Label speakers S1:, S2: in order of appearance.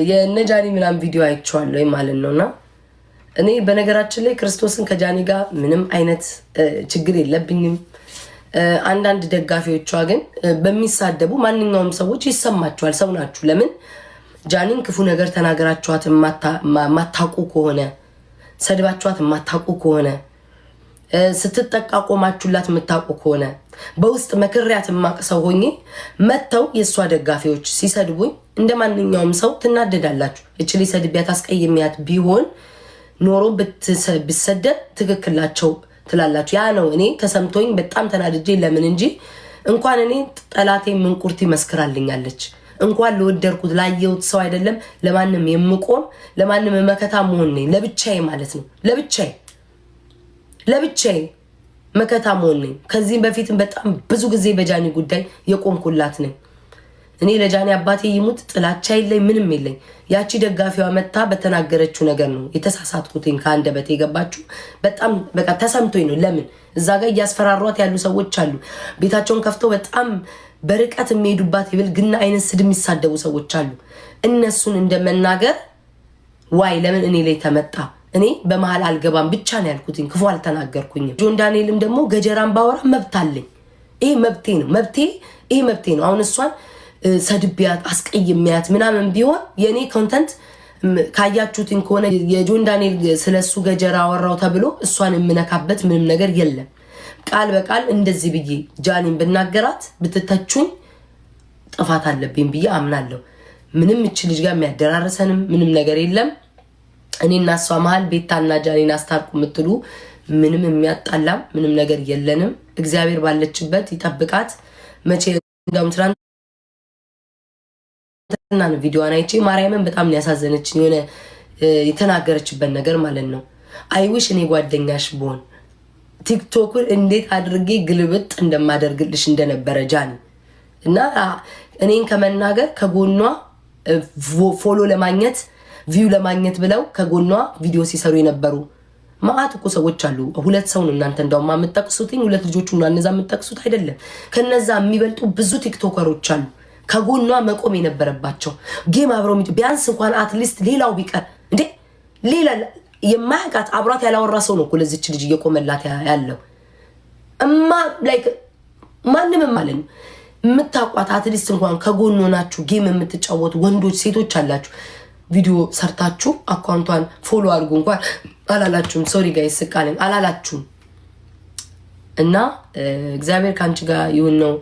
S1: የነጃኒ ምናምን ቪዲዮ አይቼዋለሁ ማለት ነውና እኔ በነገራችን ላይ ክርስቶስን ከጃኒ ጋር ምንም አይነት ችግር የለብኝም። አንዳንድ ደጋፊዎቿ ግን በሚሳደቡ ማንኛውም ሰዎች ይሰማቸዋል። ሰው ናችሁ። ለምን ጃኒን ክፉ ነገር ተናገራችኋት ማታቁ ከሆነ ሰድባችኋት ማታቁ ከሆነ ስትጠቃ ቆማችሁላት የምታውቁ ከሆነ በውስጥ መክሪያት ማቅሰው ሆኜ መተው የሷ ደጋፊዎች ሲሰድቡኝ እንደማንኛውም ሰው ትናደዳላችሁ። እቺ ላይ ሰድቢያት አስቀይሚያት ቢሆን ኖሮ ብትሰደብ ትክክላቸው ትላላችሁ። ያ ነው እኔ ተሰምቶኝ በጣም ተናድጄ ለምን እንጂ እንኳን እኔ ጠላቴ ምንቁርቲ መስክራልኛለች። እንኳን ለወደርኩት ላየሁት ሰው አይደለም ለማንም የምቆም ለማንም መከታ መሆን ነኝ። ለብቻዬ ማለት ነው። ለብቻዬ መከታ መሆን ነኝ። ከዚህም በፊትም በጣም ብዙ ጊዜ በጃኒ ጉዳይ የቆምኩላት ነኝ። እኔ ለጃኒ አባቴ ይሙት ጥላቻ የለኝ ምንም የለኝ። ያቺ ደጋፊዋ መታ በተናገረችው ነገር ነው የተሳሳትኩትኝ ከአንደበቴ የገባችሁ በጣም በቃ ተሰምቶኝ ነው። ለምን እዛ ጋር እያስፈራሯት ያሉ ሰዎች አሉ። ቤታቸውን ከፍተው በጣም በርቀት የሚሄዱባት የብልግና አይነት ስድብ የሚሳደቡ ሰዎች አሉ። እነሱን እንደመናገር ዋይ ለምን እኔ ላይ ተመጣ? እኔ በመሃል አልገባም ብቻ ነው ያልኩትኝ። ክፉ አልተናገርኩኝም። ጆን ዳንኤልም ደግሞ ገጀራን ባወራ መብት አለኝ። ይሄ መብቴ ነው። ይሄ መብቴ ነው። አሁን እሷን ሰድቢያት አስቀይሚያት ምናምን ቢሆን የኔ ኮንተንት ካያችሁትኝ ከሆነ የጆን ዳንኤል ስለሱ ገጀራ አወራው ተብሎ እሷን የምነካበት ምንም ነገር የለም። ቃል በቃል እንደዚህ ብዬ ጃኒን ብናገራት ብትተቹኝ ጥፋት አለብኝ ብዬ አምናለሁ። ምንም እቺ ልጅ ጋር የሚያደራረሰንም ምንም ነገር የለም። እኔና እሷ መሃል ቤታና ጃኒን አስታርቁ የምትሉ ምንም የሚያጣላም ምንም ነገር የለንም። እግዚአብሔር ባለችበት ይጠብቃት። መቼ እንደውም ትናንትና ቪዲዮዋን አይቼ ማርያምን በጣም ያሳዘነችኝ የሆነ የተናገረችበት ነገር ማለት ነው። አይዊሽ እኔ ጓደኛሽ ብሆን ቲክቶክን እንዴት አድርጌ ግልብጥ እንደማደርግልሽ እንደነበረ ጃኒ እና እኔን ከመናገር ከጎኗ ፎሎ ለማግኘት ቪው ለማግኘት ብለው ከጎኗ ቪዲዮ ሲሰሩ የነበሩ ማአት እኮ ሰዎች አሉ። ሁለት ሰው ነው እናንተ እንደውም የምትጠቅሱትኝ፣ ሁለት ልጆቹ ነው እነዛ የምትጠቅሱት አይደለም። ከነዛ የሚበልጡ ብዙ ቲክቶከሮች አሉ ከጎኗ መቆም የነበረባቸው ጌም አብረው ቢያንስ እንኳን አትሊስት ሌላው ቢቀር እንዴ ሌላ የማያውቃት አብሯት ያላወራ ሰው ነው እኮ ለዚች ልጅ እየቆመላት ያለው ላይክ ማንም ማለት ነው። የምታውቋት አትሊስት እንኳን ከጎኗ ናችሁ ጌም የምትጫወቱ ወንዶች ሴቶች አላችሁ። ቪዲዮ ሰርታችሁ አካውንቷን ፎሎ አድርጉ እንኳን አላላችሁም። ሶሪ ጋይስ ስቃለኝ አላላችሁም። እና እግዚአብሔር ካንቺ ጋር ይሁን ነው